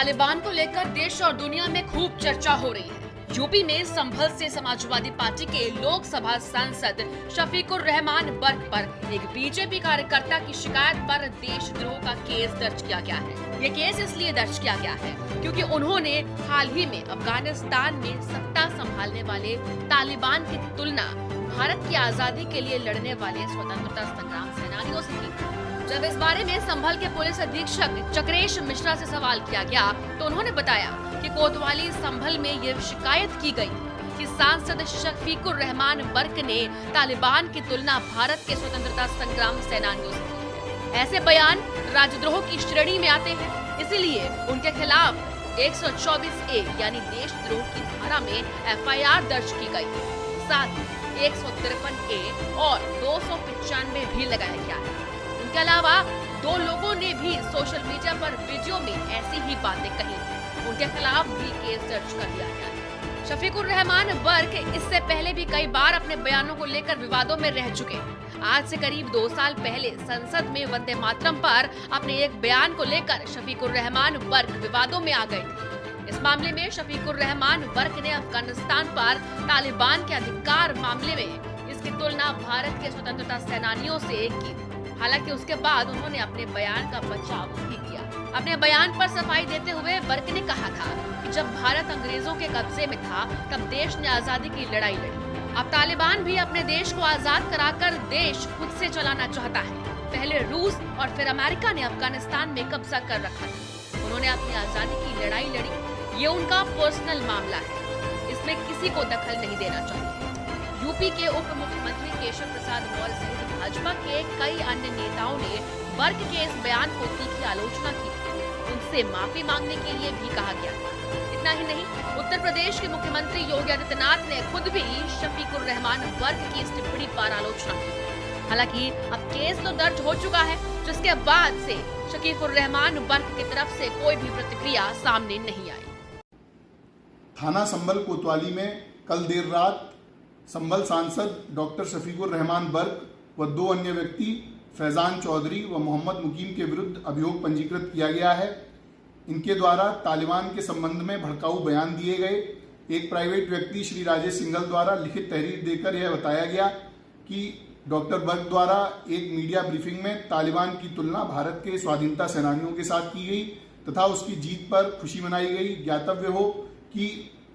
तालिबान को लेकर देश और दुनिया में खूब चर्चा हो रही है। यूपी में संभल से समाजवादी पार्टी के लोकसभा सांसद शफीकुर रहमान बर्क पर एक बीजेपी कार्यकर्ता की शिकायत पर देशद्रोह का केस दर्ज किया गया है। ये केस इसलिए दर्ज किया गया है क्योंकि उन्होंने हाल ही में अफगानिस्तान में सत्ता संभालने वाले तालिबान की तुलना भारत की आजादी के लिए लड़ने वाले स्वतंत्रता संग्राम सेनानियों से की। जब इस बारे में संभल के पुलिस अधीक्षक चक्रेश मिश्रा से सवाल किया गया तो उन्होंने बताया कि कोतवाली संभल में ये शिकायत की गई कि सांसद शफीकुर रहमान बर्क ने तालिबान की तुलना भारत के स्वतंत्रता संग्राम सेनानियों से की है। ऐसे बयान राजद्रोह की श्रेणी में आते हैं, इसीलिए उनके खिलाफ 124A यानी देशद्रोह की धारा में FIR दर्ज की गई। साथ ही 153A और 295 भी लगाया गया है। इनके अलावा 2 लोगों ने भी सोशल मीडिया पर वीडियो में ऐसी ही बातें कही, उनके खिलाफ भी केस दर्ज कर दिया गया है। शफीकुर रहमान बर्क इससे पहले भी कई बार अपने बयानों को लेकर विवादों में रह चुके हैं। आज से करीब 2 साल पहले संसद में वंदे मातरम पर अपने एक बयान को लेकर शफीकुर रहमान बर्क विवादों में आ गए थे। इस मामले में शफीकुर रहमान बर्क ने अफगानिस्तान पर तालिबान के अधिकार मामले में इसकी तुलना भारत के स्वतंत्रता सेनानियों से की। हालांकि उसके बाद उन्होंने अपने बयान का बचाव भी किया। अपने बयान पर सफाई देते हुए बर्क ने कहा था कि जब भारत अंग्रेजों के कब्जे में था तब देश ने आजादी की लड़ाई लड़ी। अब तालिबान भी अपने देश को आजाद कराकर देश खुद से चलाना चाहता है। पहले रूस और फिर अमेरिका ने अफगानिस्तान में कब्जा कर रखा था। उन्होंने अपनी आजादी की लड़ाई लड़ी। ये उनका पर्सनल मामला है, इसमें किसी को दखल नहीं देना चाहिए। यूपी के उप मुख्यमंत्री केशव प्रसाद मौर्य सहित भाजपा के कई अन्य नेताओं ने बर्क के इस बयान को तीखी आलोचना की। उनसे माफी मांगने के लिए भी कहा गया। इतना ही नहीं, उत्तर प्रदेश के मुख्यमंत्री योगी आदित्यनाथ ने खुद भी शफीकुर रहमान बर्क की इस टिप्पणी पर आलोचना की। हालांकि अब केस तो दर्ज हो चुका है, जिसके बाद से शफीकुर रहमान बर्क की तरफ से कोई भी प्रतिक्रिया सामने नहीं आई। थाना संभल कोतवाली में कल देर रात संभल सांसद डॉक्टर शफीकुर रहमान बर्क व 2 अन्य व्यक्ति फैजान चौधरी व मोहम्मद मुकीम के विरुद्ध अभियोग पंजीकृत किया गया है। इनके द्वारा तालिबान के संबंध में भड़काऊ बयान दिए गए। एक प्राइवेट व्यक्ति श्री राजेश सिंघल द्वारा लिखित तहरीर देकर यह बताया गया कि डॉक्टर बर्क द्वारा एक मीडिया ब्रीफिंग में तालिबान की तुलना भारत के स्वाधीनता सेनानियों के साथ की गई तथा उसकी जीत पर खुशी मनाई गई। ज्ञातव्य हो कि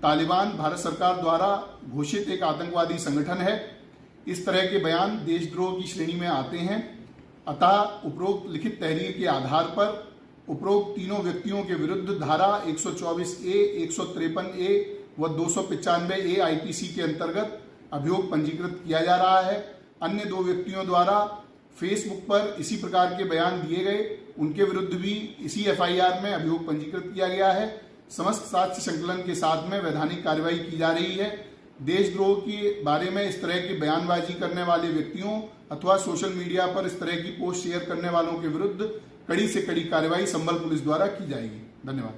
तालिबान भारत सरकार द्वारा घोषित एक आतंकवादी संगठन है। इस तरह के बयान देशद्रोह की श्रेणी में आते हैं। अतः उपरोक्त लिखित तहरीर के आधार पर उपरोक्त तीनों व्यक्तियों के विरुद्ध धारा 124A, 153A व 295A IPC के अंतर्गत अभियोग पंजीकृत किया जा रहा है। अन्य 2 व्यक्तियों द्वारा फेसबुक पर इसी प्रकार के बयान दिए गए, उनके विरुद्ध भी इसी FIR में अभियोग पंजीकृत किया गया है। समस्त साक्ष्य संकलन के साथ में वैधानिक कार्रवाई की जा रही है। देशद्रोह के बारे में इस तरह की बयानबाजी करने वाले व्यक्तियों अथवा सोशल मीडिया पर इस तरह की पोस्ट शेयर करने वालों के विरुद्ध कड़ी से कड़ी कार्रवाई संभल पुलिस द्वारा की जाएगी। धन्यवाद।